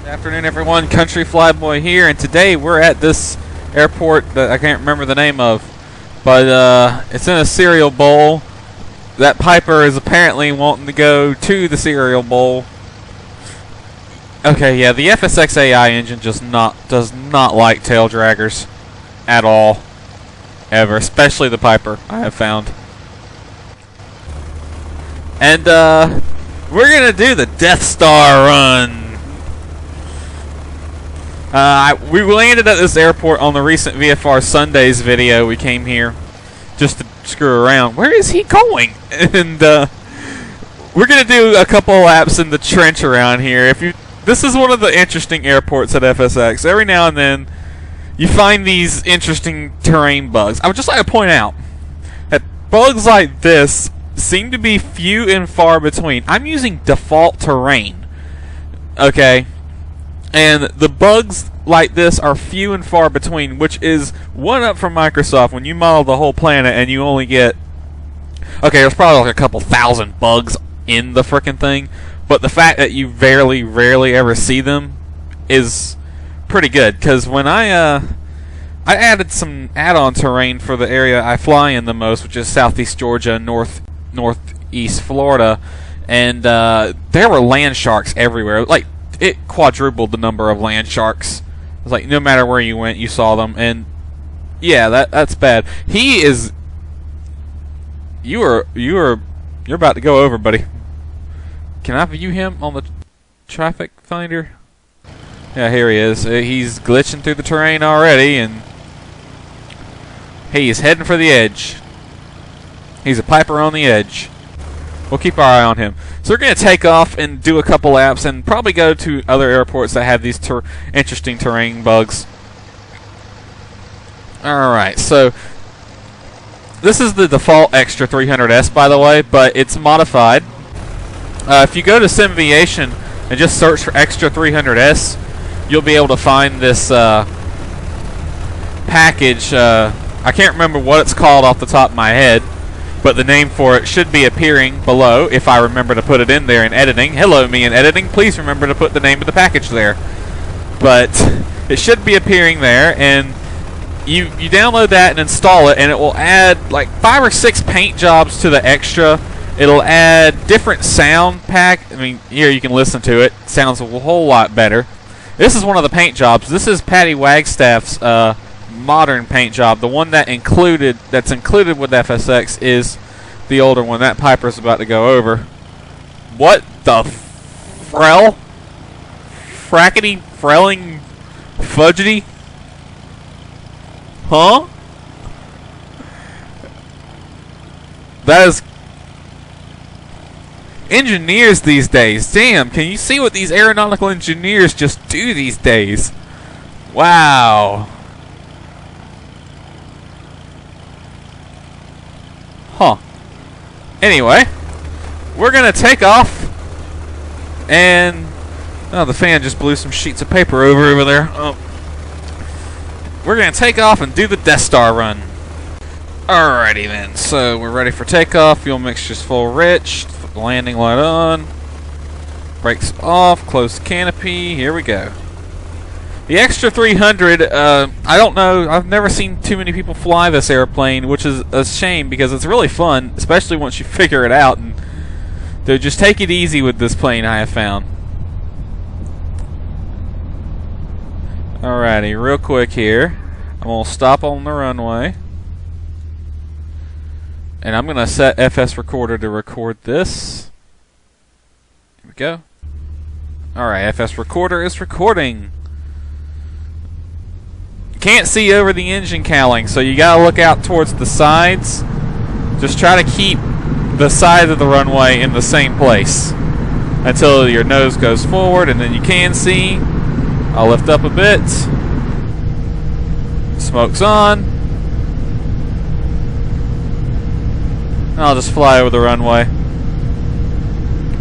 Good afternoon, everyone. Country Flyboy here, and today we're at this airport that I can't remember the name of, but it's in a cereal bowl. That Piper is apparently wanting to go to the cereal bowl. Okay, yeah, the FSX AI engine does not like tail draggers at all, ever, especially the Piper, I have found. And we're gonna do the Death Star run. We landed at this airport on the recent VFR Sundays video. We came here just to screw around. Where is he going? And we're gonna do a couple laps in the trench around here. This is one of the interesting airports at FSX. Every now and then, you find these interesting terrain bugs. I would just like to point out that bugs like this seem to be few and far between. I'm using default terrain, okay? And the bugs like this are few and far between, which is one up from Microsoft when you model the whole planet and you only get... Okay, there's probably like a couple thousand bugs in the frickin' thing, but the fact that you rarely ever see them is pretty good, because when I added some add-on terrain for the area I fly in the most, which is Southeast Georgia, Northeast Florida, and there were land sharks everywhere. Like, it quadrupled the number of land sharks. It was like no matter where you went, you saw them, and yeah, that's bad. He is. You're about to go over, buddy. Can I view him on the traffic finder? Yeah, here he is. He's glitching through the terrain already, and he is heading for the edge. He's a Piper on the edge. We'll keep our eye on him. So we're going to take off and do a couple laps and probably go to other airports that have these interesting terrain bugs. Alright, so this is the default Extra 300S, by the way, but it's modified. If you go to SimViation and just search for Extra 300S, you'll be able to find this package. I can't remember what it's called off the top of my head, but the name for it should be appearing below if I remember to put it in there in editing. Hello, me in editing. Please remember to put the name of the package there. But it should be appearing there, and you download that and install it, and it will add like 5 or 6 paint jobs to the Extra. It'll add different sound pack. I mean, here you can listen to it. It sounds a whole lot better. This is one of the paint jobs. This is Patty Wagstaff's modern paint job. The one that's included with FSX is the older one. That Piper's about to go over. What the frell? Frackety, frelling, fudgety? Huh? That is engineers these days. Damn, can you see what these aeronautical engineers just do these days? Wow. Huh. Anyway, we're going to take off, and oh, the fan just blew some sheets of paper over there. Oh. We're going to take off and do the Death Star run. Alrighty then, so we're ready for takeoff. Fuel mixture's full rich. Landing light on. Brakes off. Close the canopy. Here we go. The Extra 300, I don't know, I've never seen too many people fly this airplane, which is a shame because it's really fun, especially once you figure it out. And so just take it easy with this plane, I have found. Alrighty, real quick here. I'm going to stop on the runway. And I'm going to set FS Recorder to record this. Here we go. Alright, FS Recorder is recording. Can't see over the engine cowling, so you gotta look out towards the sides. Just try to keep the side of the runway in the same place until your nose goes forward, and then you can see. I'll lift up a bit. Smoke's on. I'll just fly over the runway.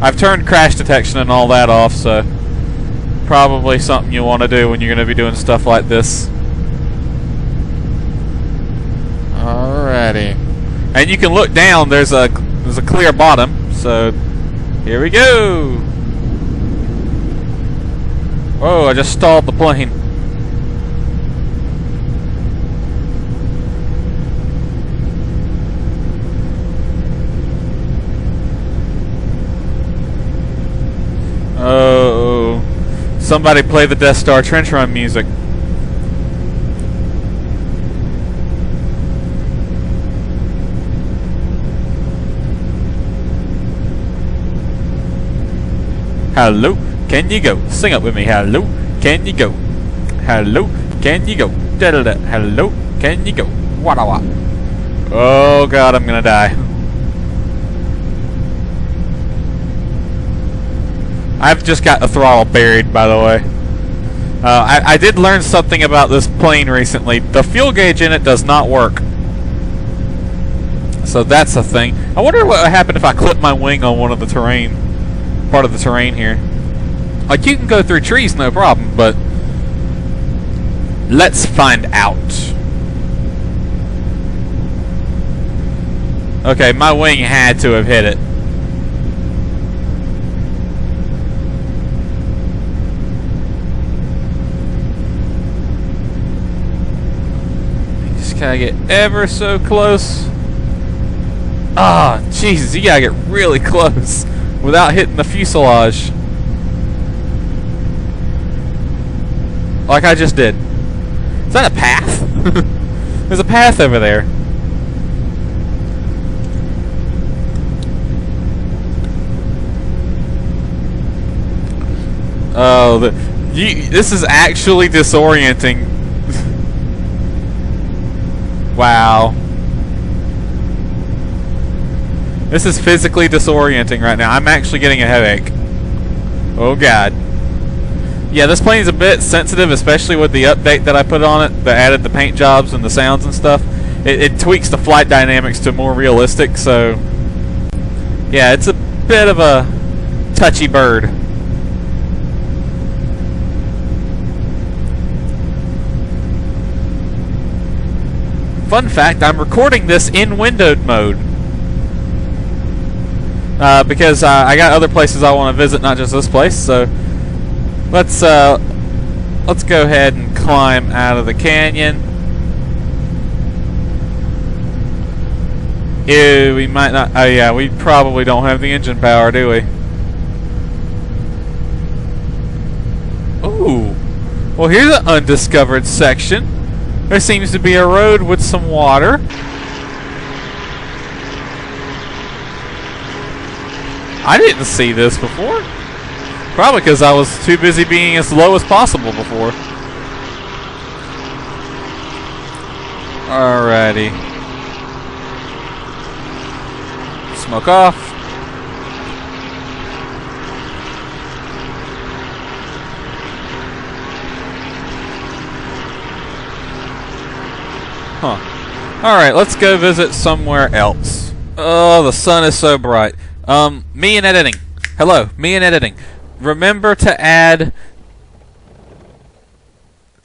I've turned crash detection and all that off, so probably something you want to do when you're going to be doing stuff like this. Alrighty. And you can look down, there's a clear bottom, so here we go. Whoa, I just stalled the plane. Oh, somebody play the Death Star trench run music. Hello, can you go? Sing up with me. Hello, can you go? Hello, can you go? Da da da. Hello, can you go? Wada wada. Oh God, I'm gonna die. I've just got the throttle buried, by the way. I did learn something about this plane recently. The fuel gauge in it does not work. So that's a thing. I wonder what would happen if I clip my wing on one of the terrain. Part of the terrain here. Like, you can go through trees, no problem, but let's find out. Okay, my wing had to have hit it. Just gotta get ever so close. Ah, oh, Jesus, you gotta get really close without hitting the fuselage. Like I just did. Is that a path? There's a path over there. Oh, this is actually disorienting. Wow. This is physically disorienting right now. I'm actually getting a headache. Oh God. Yeah, this plane is a bit sensitive, especially with the update that I put on it that added the paint jobs and the sounds and stuff. It tweaks the flight dynamics to more realistic, so yeah, it's a bit of a touchy bird. Fun fact, I'm recording this in windowed mode. Because I got other places I want to visit, not just this place. So let's go ahead and climb out of the canyon. Ew, we might not. Oh yeah, we probably don't have the engine power, do we? Ooh. Well, here's an undiscovered section. There seems to be a road with some water. I didn't see this before. Probably because I was too busy being as low as possible before. Alrighty. Smoke off. Huh. Alright, let's go visit somewhere else. Oh, the sun is so bright. Me and editing. Hello, me and editing. Remember to add...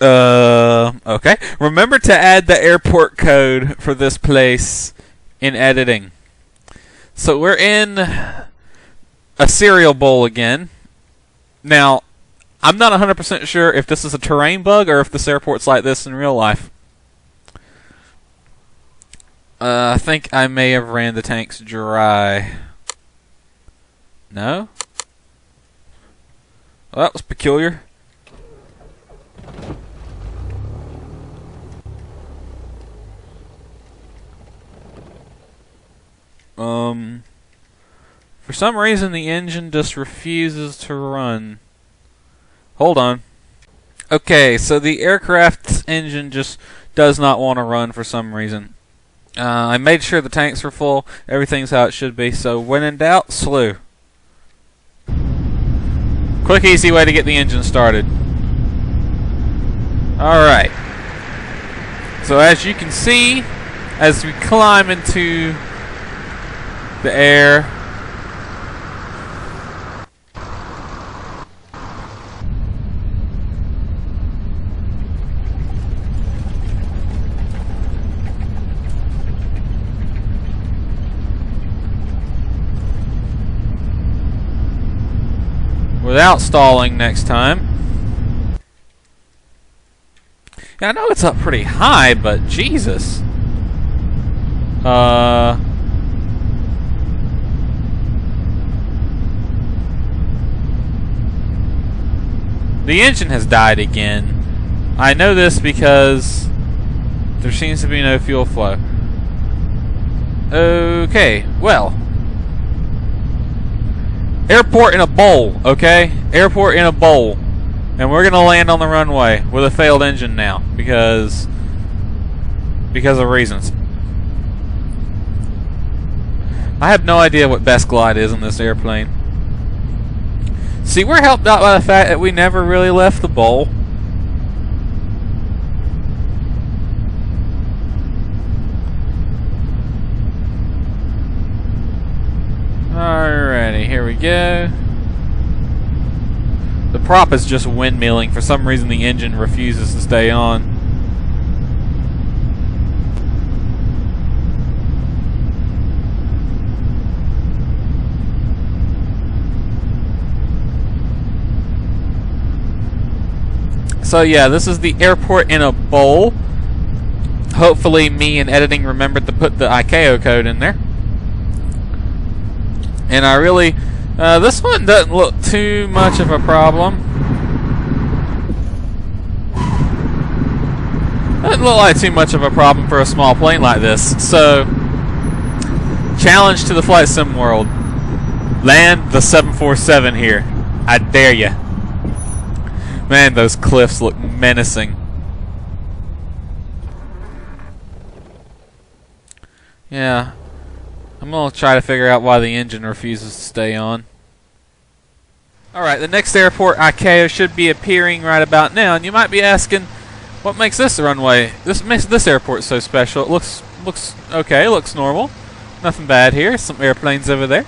okay. Remember to add the airport code for this place in editing. So we're in a cereal bowl again. Now, I'm not 100% sure if this is a terrain bug or if this airport's like this in real life. I think I may have ran the tanks dry. No? Well, that was peculiar. For some reason the engine just refuses to run. Hold on. Okay, so the aircraft's engine just does not want to run for some reason. I made sure the tanks were full. Everything's how it should be. So when in doubt, slew. Quick, easy way to get the engine started. Alright. So as you can see, as we climb into the air, without stalling next time. Yeah, I know it's up pretty high, but Jesus. The engine has died again. I know this because there seems to be no fuel flow. Okay, well. Airport in a bowl, okay? Airport in a bowl. And we're gonna land on the runway with a failed engine now because of reasons. I have no idea what best glide is in this airplane. See, we're helped out by the fact that we never really left the bowl. Alrighty, here we go. The prop is just windmilling. For some reason the engine refuses to stay on. So yeah, this is the airport in a bowl. Hopefully me in editing remembered to put the ICAO code in there. And I really, this one doesn't look too much of a problem. Doesn't look like too much of a problem for a small plane like this. So, challenge to the flight sim world. Land the 747 here. I dare you. Man, those cliffs look menacing. Yeah. I'm going to try to figure out why the engine refuses to stay on. Alright, the next airport, ICAO, should be appearing right about now. And you might be asking, what makes this runway, this makes this airport so special? It looks okay, looks normal. Nothing bad here. Some airplanes over there.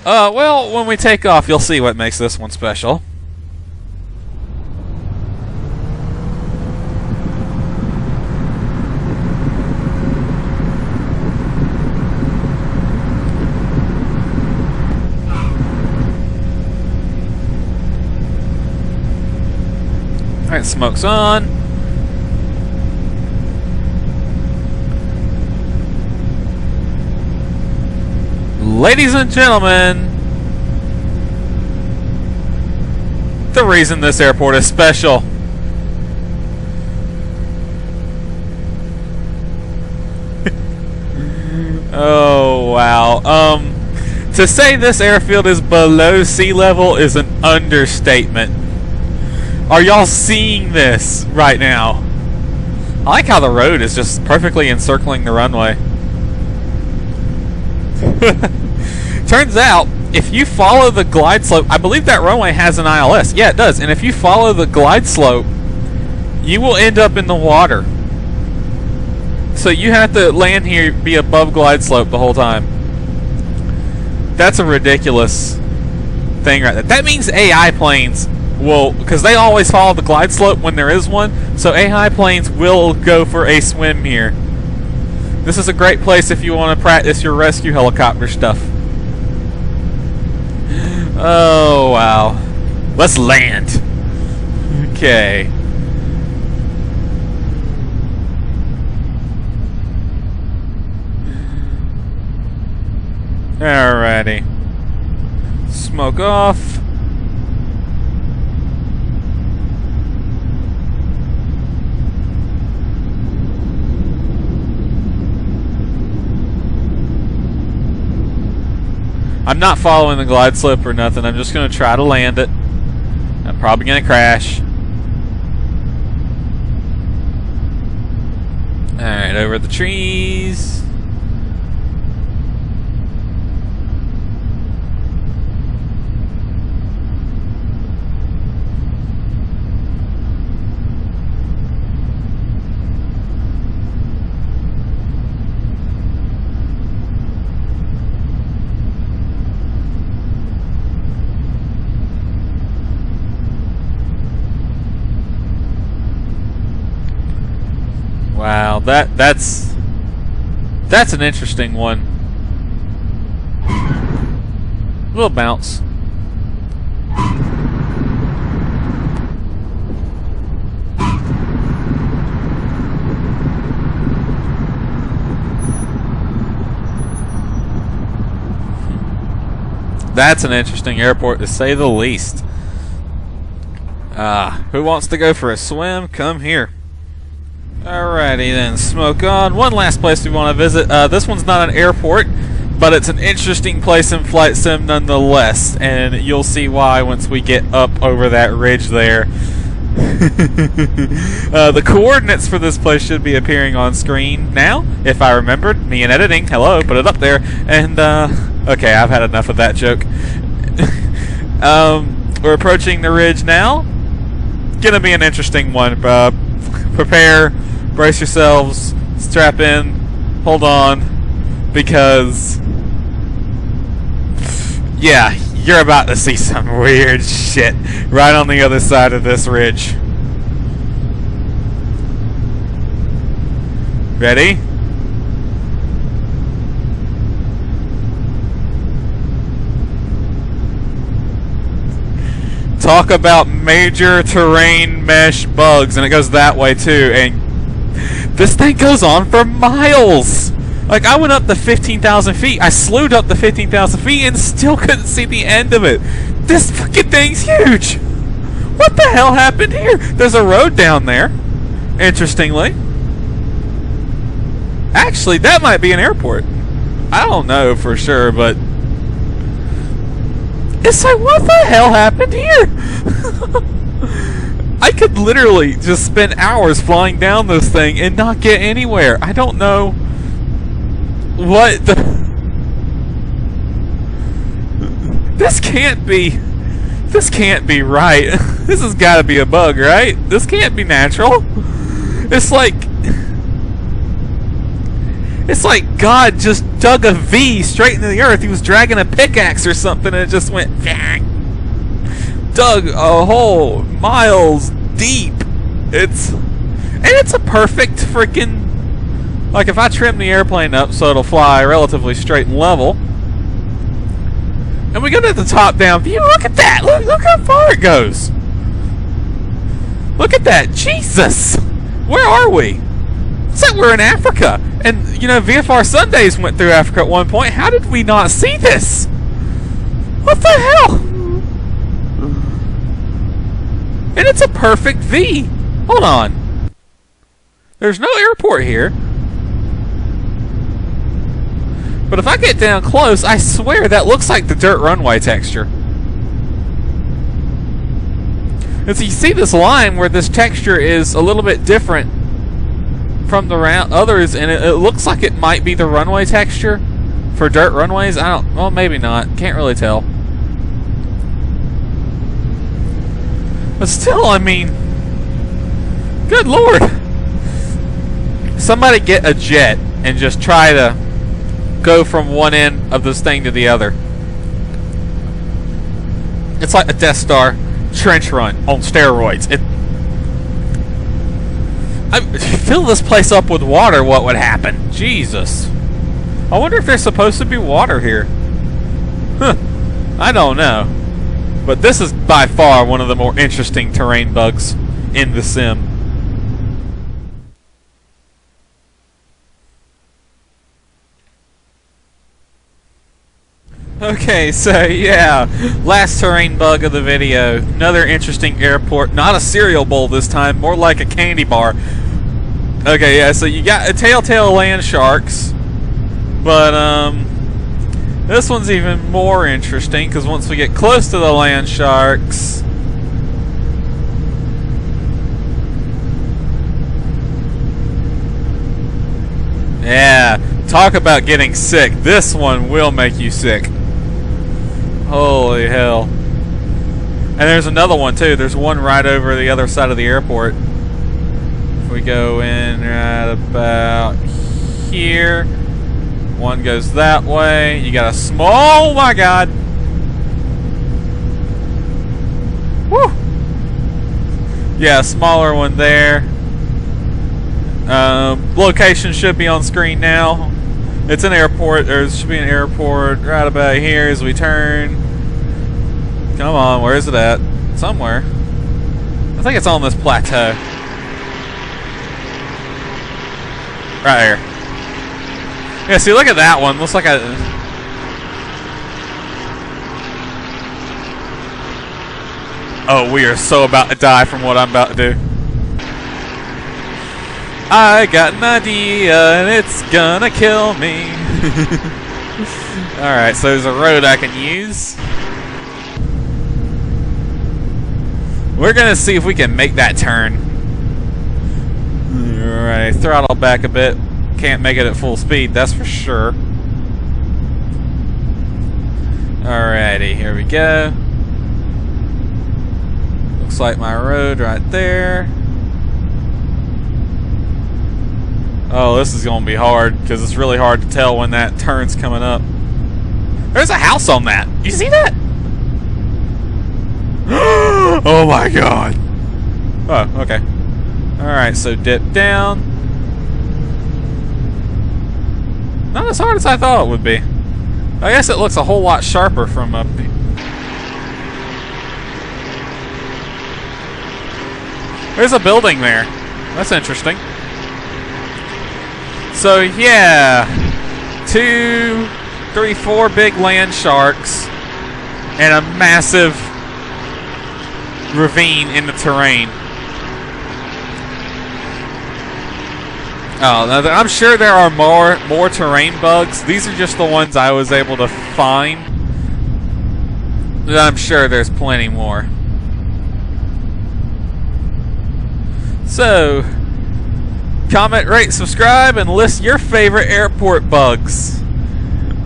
Well, when we take off, you'll see what makes this one special. Alright, smoke's on. Ladies and gentlemen, the reason this airport is special. Oh, wow. To say this airfield is below sea level is an understatement. Are y'all seeing this right now? I like how the road is just perfectly encircling the runway. Turns out, if you follow the glide slope, I believe that runway has an ILS. Yeah, it does. And if you follow the glide slope, you will end up in the water. So you have to land here, be above glide slope the whole time. That's a ridiculous thing right there. That means AI planes will, because they always follow the glide slope when there is one, so AI planes will go for a swim here. This is a great place if you want to practice your rescue helicopter stuff. Oh, wow. Let's land. Okay. Alrighty. Smoke off. I'm not following the glide slope or nothing. I'm just going to try to land it. I'm probably going to crash. Alright, over the trees. Wow, that's an interesting one. A little bounce. That's an interesting airport, to say the least. Who wants to go for a swim? Come here. Alrighty then, smoke on. One last place we want to visit. This one's not an airport, but it's an interesting place in Flight Sim nonetheless, and you'll see why once we get up over that ridge there. The coordinates for this place should be appearing on screen now, if I remembered. Me and editing. Hello, put it up there. And, okay, I've had enough of that joke. We're approaching the ridge now. Gonna be an interesting one. Prepare, brace yourselves, strap in, hold on, because, yeah, you're about to see some weird shit right on the other side of this ridge. Ready? Talk about major terrain mesh bugs, and it goes that way too, and this thing goes on for miles. Like, I went up to 15,000 feet. I slewed up to 15,000 feet and still couldn't see the end of it. This fucking thing's huge. What the hell happened here? There's a road down there, interestingly. Actually, that might be an airport. I don't know for sure, but it's like, what the hell happened here? I could literally just spend hours flying down this thing and not get anywhere. I don't know what the... This can't be right. This has got to be a bug, right? This can't be natural. It's like God just dug a V straight into the earth. He was dragging a pickaxe or something, and it just went dug a hole miles deep. It's a perfect freaking, like, if I trim the airplane up so it'll fly relatively straight and level, and we go to the top down view. Look at that. Look how far it goes. Look at that. Jesus. Where are we? It's like we're in Africa. And, you know, VFR Sundays went through Africa at one point. How did we not see this? What the hell? And it's a perfect V. Hold on. There's no airport here. But if I get down close, I swear that looks like the dirt runway texture. And so you see this line where this texture is a little bit different from the others, and it looks like it might be the runway texture for dirt runways. Well, maybe not. Can't really tell. But still, I mean, good lord. Somebody get a jet and just try to go from one end of this thing to the other. It's like a Death Star trench run on steroids. Fill this place up with water, what would happen? Jesus. I wonder if there's supposed to be water here. Huh. I don't know. But this is by far one of the more interesting terrain bugs in the sim. Okay, so yeah, last terrain bug of the video. Another interesting airport. Not a cereal bowl this time, more like a candy bar. Okay, yeah, so you got a telltale land sharks, but this one's even more interesting because once we get close to the land sharks, yeah, talk about getting sick. This one will make you sick. Holy hell. And there's another one too. There's one right over the other side of the airport. If we go in right about here, one goes that way. You got a small, oh my god. Woo! Yeah, a smaller one there. Location should be on screen now. It's an airport. There should be an airport right about here as we turn. Come on, where is it at? Somewhere. I think it's on this plateau. Right here. Yeah, see, look at that one. Looks like a... Oh, we are so about to die from what I'm about to do. I got an idea and it's gonna kill me. Alright, so there's a road I can use. We're gonna see if we can make that turn. Alright, throttle back a bit. Can't make it at full speed, that's for sure. Alrighty, here we go. Looks like my road right there. Oh, this is going to be hard because it's really hard to tell when that turn's coming up. There's a house on that. You see that? Oh my god. Oh, okay. Alright, so dip down. Not as hard as I thought it would be. I guess it looks a whole lot sharper from up here. There's a building there. That's interesting. So yeah, 2, 3, 4 big land sharks and a massive ravine in the terrain. Oh, now I'm sure there are more terrain bugs. These are just the ones I was able to find. But I'm sure there's plenty more. So, comment, rate, subscribe, and list your favorite airport bugs.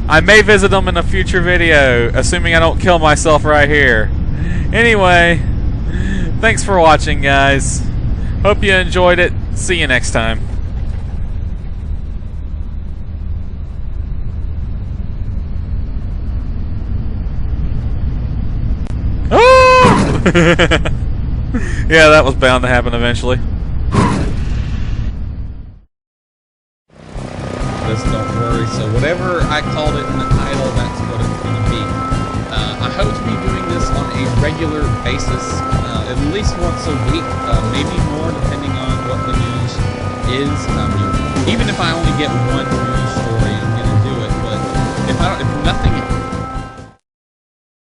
I may visit them in a future video, assuming I don't kill myself right here. Anyway, thanks for watching, guys. Hope you enjoyed it. See you next time. Oh! Yeah, that was bound to happen eventually. Don't worry. So whatever I called it in the title, that's what it's going to be. I hope to be doing this on a regular basis, at least once a week, maybe more depending on what the news is. Even if I only get one news story, I'm going to do it. But if nothing